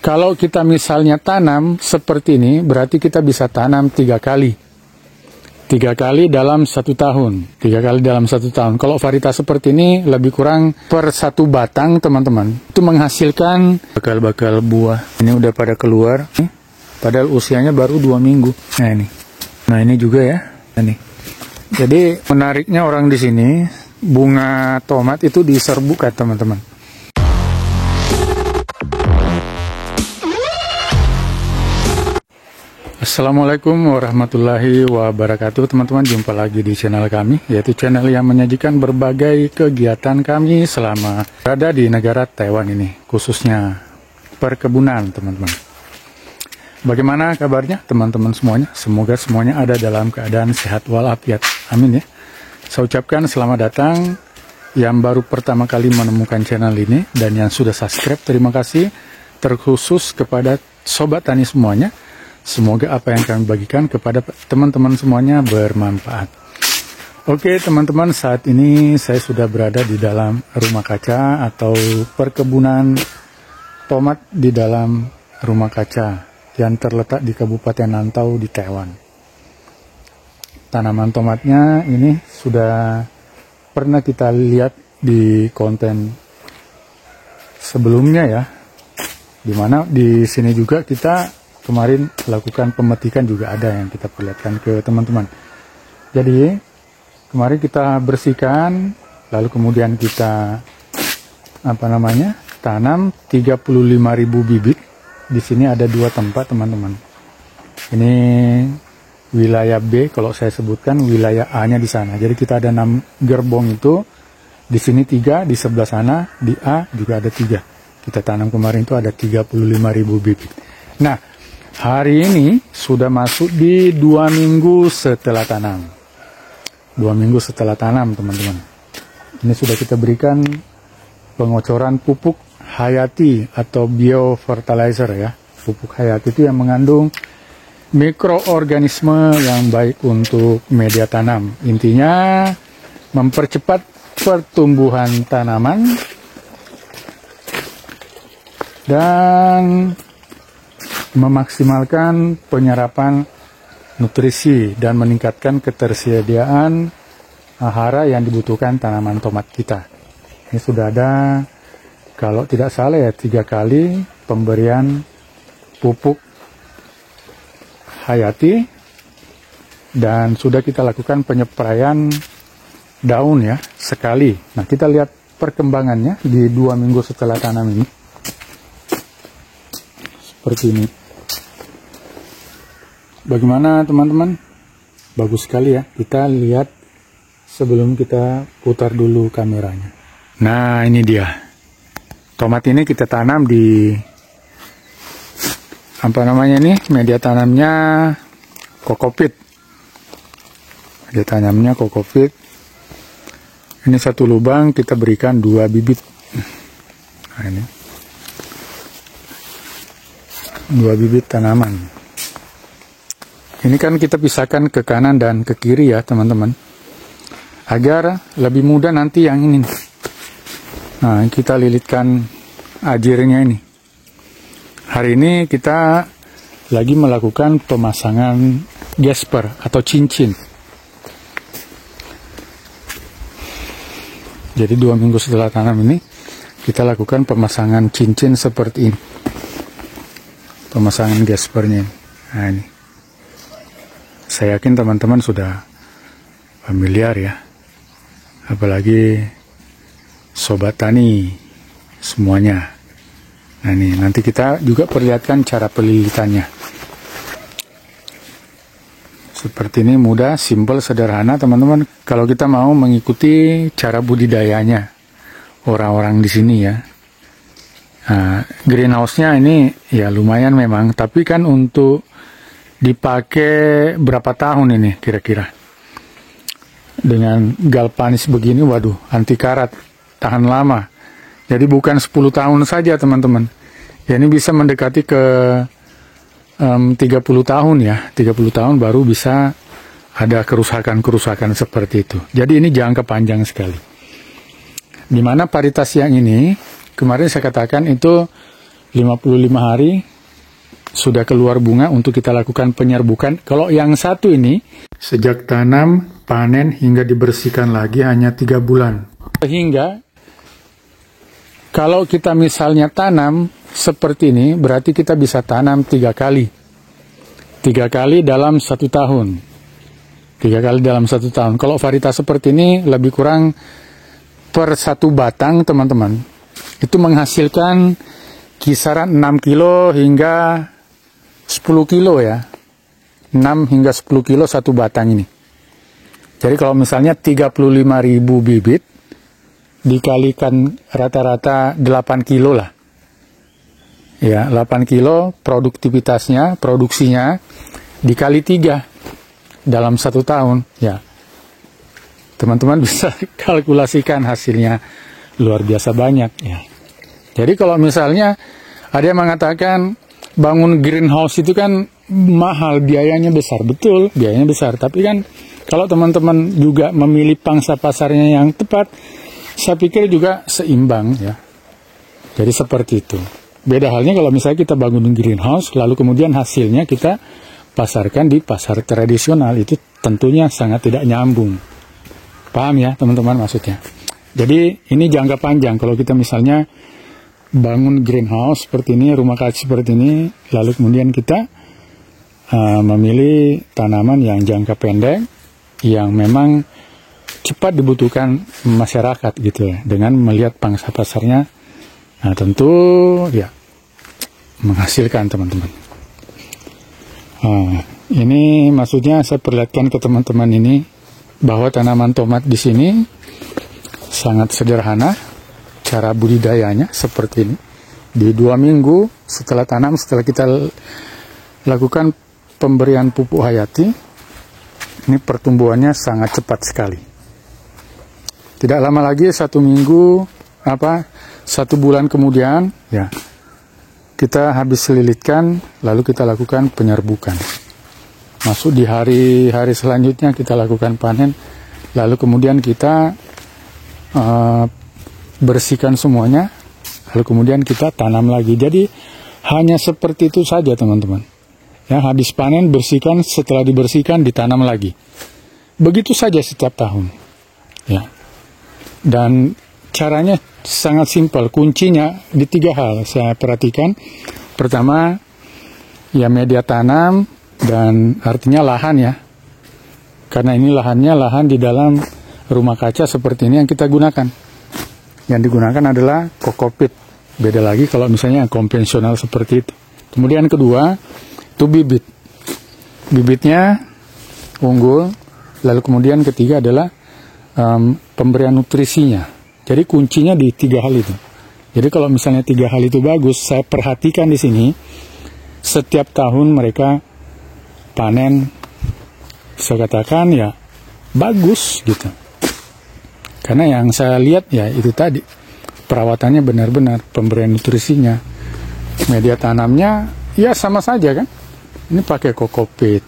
Kalau kita misalnya tanam seperti ini, berarti kita bisa tanam 3 kali. 3 kali dalam 1 tahun. 3 kali dalam 1 tahun. Kalau varietas seperti ini lebih kurang per 1 batang, teman-teman. Itu menghasilkan bakal-bakal buah. Ini udah pada keluar. Padahal usianya baru 2 minggu. Nah ini. Nah ini juga ya. Ini. Jadi menariknya orang di sini, bunga tomat itu diserbukan, teman-teman. Assalamualaikum warahmatullahi wabarakatuh, teman-teman. Jumpa lagi di channel kami, yaitu channel yang menyajikan berbagai kegiatan kami selama berada di negara Taiwan ini, khususnya perkebunan, teman-teman. Bagaimana kabarnya teman-teman semuanya? Semoga semuanya ada dalam keadaan sehat walafiat. Amin ya. Saya ucapkan selamat datang yang baru pertama kali menemukan channel ini, dan yang sudah subscribe, terima kasih. Terkhusus kepada sobat tani semuanya. Semoga apa yang kami bagikan kepada teman-teman semuanya bermanfaat. Oke teman-teman, saat ini saya sudah berada di dalam rumah kaca atau perkebunan tomat di dalam rumah kaca yang terletak di Kabupaten Nantau di Taiwan. Tanaman tomatnya ini sudah pernah kita lihat di konten sebelumnya ya, dimana di sini juga kita kemarin lakukan pemetikan, juga ada yang kita perlihatkan ke teman-teman. Jadi kemarin kita bersihkan, lalu kemudian kita tanam 35.000 bibit. Di sini ada 2 tempat, teman-teman. Ini wilayah B, kalau saya sebutkan wilayah A-nya di sana. Jadi kita ada 6 gerbong itu, di sini 3, di sebelah sana di A juga ada 3. Kita tanam kemarin itu ada 35.000 bibit. Nah, hari ini sudah masuk di 2 minggu setelah tanam. 2 minggu setelah tanam, teman-teman. Ini sudah kita berikan pengocoran pupuk hayati atau biofertilizer ya. Pupuk hayati itu yang mengandung mikroorganisme yang baik untuk media tanam. Intinya mempercepat pertumbuhan tanaman dan memaksimalkan penyerapan nutrisi dan meningkatkan ketersediaan hara yang dibutuhkan tanaman tomat kita. Ini sudah ada, kalau tidak salah ya, 3 kali pemberian pupuk hayati, dan sudah kita lakukan penyepraian daun ya, sekali. Nah, kita lihat perkembangannya di 2 minggu setelah tanam ini. Seperti ini. Bagaimana teman-teman? Bagus sekali ya. Kita lihat sebelum kita putar dulu kameranya. Nah, ini dia. Tomat ini kita tanam di media tanamnya kokopit. Media tanamnya kokopit. Ini 1 lubang kita berikan 2 bibit. Nah, ini 2 bibit tanaman. Ini kan kita pisahkan ke kanan dan ke kiri ya, teman-teman, agar lebih mudah nanti yang ini. Nah, kita lilitkan ajirnya ini. Hari ini kita lagi melakukan pemasangan gesper atau cincin. Jadi 2 minggu setelah tanam ini kita lakukan pemasangan cincin seperti ini. Pemasangan gespernya. Nah, ini. Saya yakin teman-teman sudah familiar ya. Apalagi sobat tani semuanya. Nah, ini nanti kita juga perlihatkan cara pelilitannya. Seperti ini, mudah, simple, sederhana, teman-teman. Kalau kita mau mengikuti cara budidayanya orang-orang di sini ya. Nah, greenhouse-nya ini ya lumayan memang, tapi kan untuk dipakai berapa tahun ini kira-kira? Dengan galvanis begini, waduh, anti karat, tahan lama. Jadi bukan 10 tahun saja, teman-teman. Ya, ini bisa mendekati ke 30 tahun ya. 30 tahun baru bisa ada kerusakan-kerusakan seperti itu. Jadi ini jangka panjang sekali. Dimana varietas yang ini, kemarin saya katakan itu 55 hari sudah keluar bunga untuk kita lakukan penyerbukan. Kalau yang satu ini, sejak tanam, panen, hingga dibersihkan lagi hanya 3 bulan. Sehingga, kalau kita misalnya tanam seperti ini, berarti kita bisa tanam 3 kali. 3 kali dalam 1 tahun. 3 kali dalam 1 tahun. Kalau varietas seperti ini, lebih kurang per 1 batang, teman-teman, itu menghasilkan kisaran 6 kilo hingga 10 kilo ya. 6 hingga 10 kilo 1 batang ini. Jadi kalau misalnya 35.000 bibit dikalikan rata-rata 8 kilo lah. Ya, 8 kilo produktivitasnya, produksinya dikali 3 dalam 1 tahun. Ya, teman-teman bisa kalkulasikan hasilnya luar biasa banyak ya. Jadi kalau misalnya ada yang mengatakan bangun greenhouse itu kan mahal, biayanya besar. Betul, biayanya besar. Tapi kan kalau teman-teman juga memilih pangsa pasarnya yang tepat, saya pikir juga seimbang ya. Jadi seperti itu. Beda halnya kalau misalnya kita bangun greenhouse, lalu kemudian hasilnya kita pasarkan di pasar tradisional, itu tentunya sangat tidak nyambung. Paham ya teman-teman maksudnya? Jadi ini jangka panjang. Kalau kita misalnya bangun greenhouse seperti ini, rumah kaca seperti ini, lalu kemudian kita memilih tanaman yang jangka pendek, yang memang cepat dibutuhkan masyarakat gitu ya, dengan melihat pangsa pasarnya, nah tentu ya menghasilkan teman-teman. Ini maksudnya saya perlihatkan ke teman-teman ini bahwa tanaman tomat di sini sangat sederhana. Cara budidayanya seperti ini. Di 2 minggu setelah tanam, setelah kita lakukan pemberian pupuk hayati, ini pertumbuhannya sangat cepat sekali. Tidak lama lagi, 1 minggu, 1 bulan kemudian, ya kita habis lilitkan, lalu kita lakukan penyerbukan. Masuk di hari-hari selanjutnya kita lakukan panen, lalu kemudian kita bersihkan semuanya, lalu kemudian kita tanam lagi. Jadi hanya seperti itu saja teman-teman. Ya, habis panen bersihkan, setelah dibersihkan ditanam lagi. Begitu saja setiap tahun. Ya. Dan caranya sangat simpel. Kuncinya di 3 hal saya perhatikan. Pertama, ya media tanam, dan artinya lahan ya. Karena ini lahan di dalam rumah kaca seperti ini yang kita gunakan. Yang digunakan adalah kokopit. Beda lagi kalau misalnya yang konvensional seperti itu. Kemudian kedua, itu bibit. Bibitnya unggul. Lalu kemudian ketiga adalah pemberian nutrisinya. Jadi kuncinya di 3 hal itu. Jadi kalau misalnya 3 hal itu bagus, saya perhatikan di sini, setiap tahun mereka panen, saya katakan ya bagus gitu. Karena yang saya lihat ya itu tadi, perawatannya benar-benar, pemberian nutrisinya, media tanamnya ya sama saja kan. Ini pakai kokopit.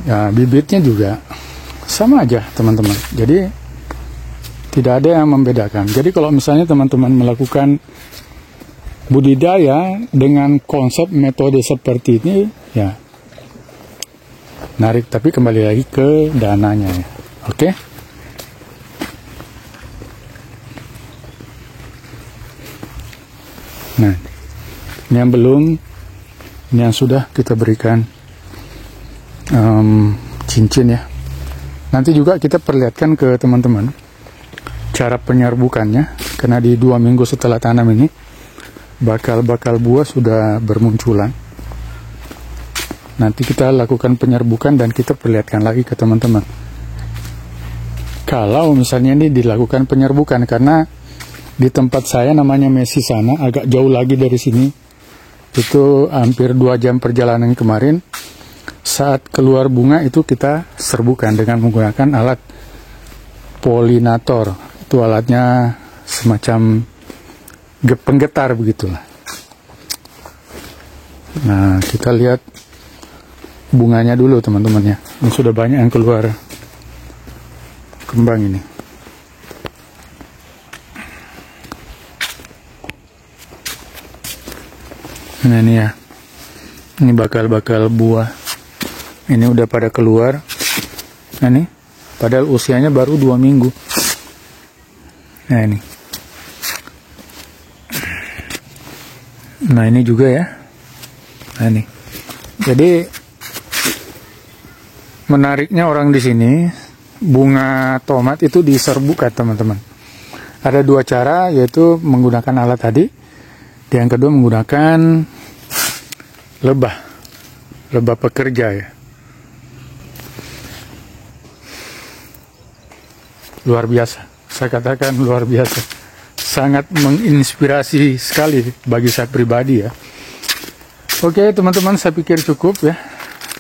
Ya bibitnya juga sama aja teman-teman. Jadi tidak ada yang membedakan. Jadi kalau misalnya teman-teman melakukan budidaya dengan konsep metode seperti ini, ya menarik. Tapi kembali lagi ke dananya ya. Oke? Nah, ini yang belum, ini yang sudah kita berikan cincin ya. Nanti juga kita perlihatkan ke teman-teman cara penyerbukannya, karena di 2 minggu setelah tanam ini bakal buah sudah bermunculan. Nanti kita lakukan penyerbukan dan kita perlihatkan lagi ke teman-teman. Kalau misalnya ini dilakukan penyerbukan, karena di tempat saya namanya Messi sana, agak jauh lagi dari sini. Itu hampir 2 jam perjalanan kemarin. Saat keluar bunga itu kita serbukan dengan menggunakan alat polinator. Itu alatnya semacam penggetar begitulah. Nah, kita lihat bunganya dulu teman-teman ya. Ini sudah banyak yang keluar kembang ini. Nah ini ya, ini bakal buah. Ini udah pada keluar. Nah ini, padahal usianya baru 2 minggu. Nah ini. Nah ini juga ya. Nah ini. Jadi menariknya orang di sini, bunga tomat itu diserbukan teman-teman. Ada 2 cara, yaitu menggunakan alat tadi. Yang kedua menggunakan lebah pekerja ya. Luar biasa, saya katakan luar biasa. Sangat menginspirasi sekali bagi saya pribadi ya. Oke teman-teman, saya pikir cukup ya.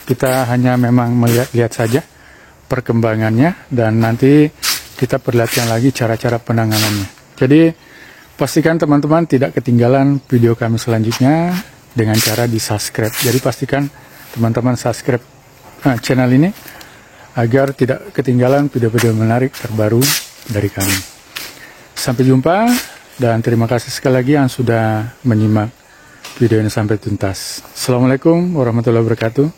Kita hanya memang melihat saja perkembangannya, dan nanti kita perlihatkan lagi cara-cara penanganannya. Jadi pastikan teman-teman tidak ketinggalan video kami selanjutnya dengan cara di subscribe. Jadi pastikan teman-teman subscribe channel ini agar tidak ketinggalan video-video menarik terbaru dari kami. Sampai jumpa, dan terima kasih sekali lagi yang sudah menyimak video ini sampai tuntas. Assalamualaikum warahmatullahi wabarakatuh.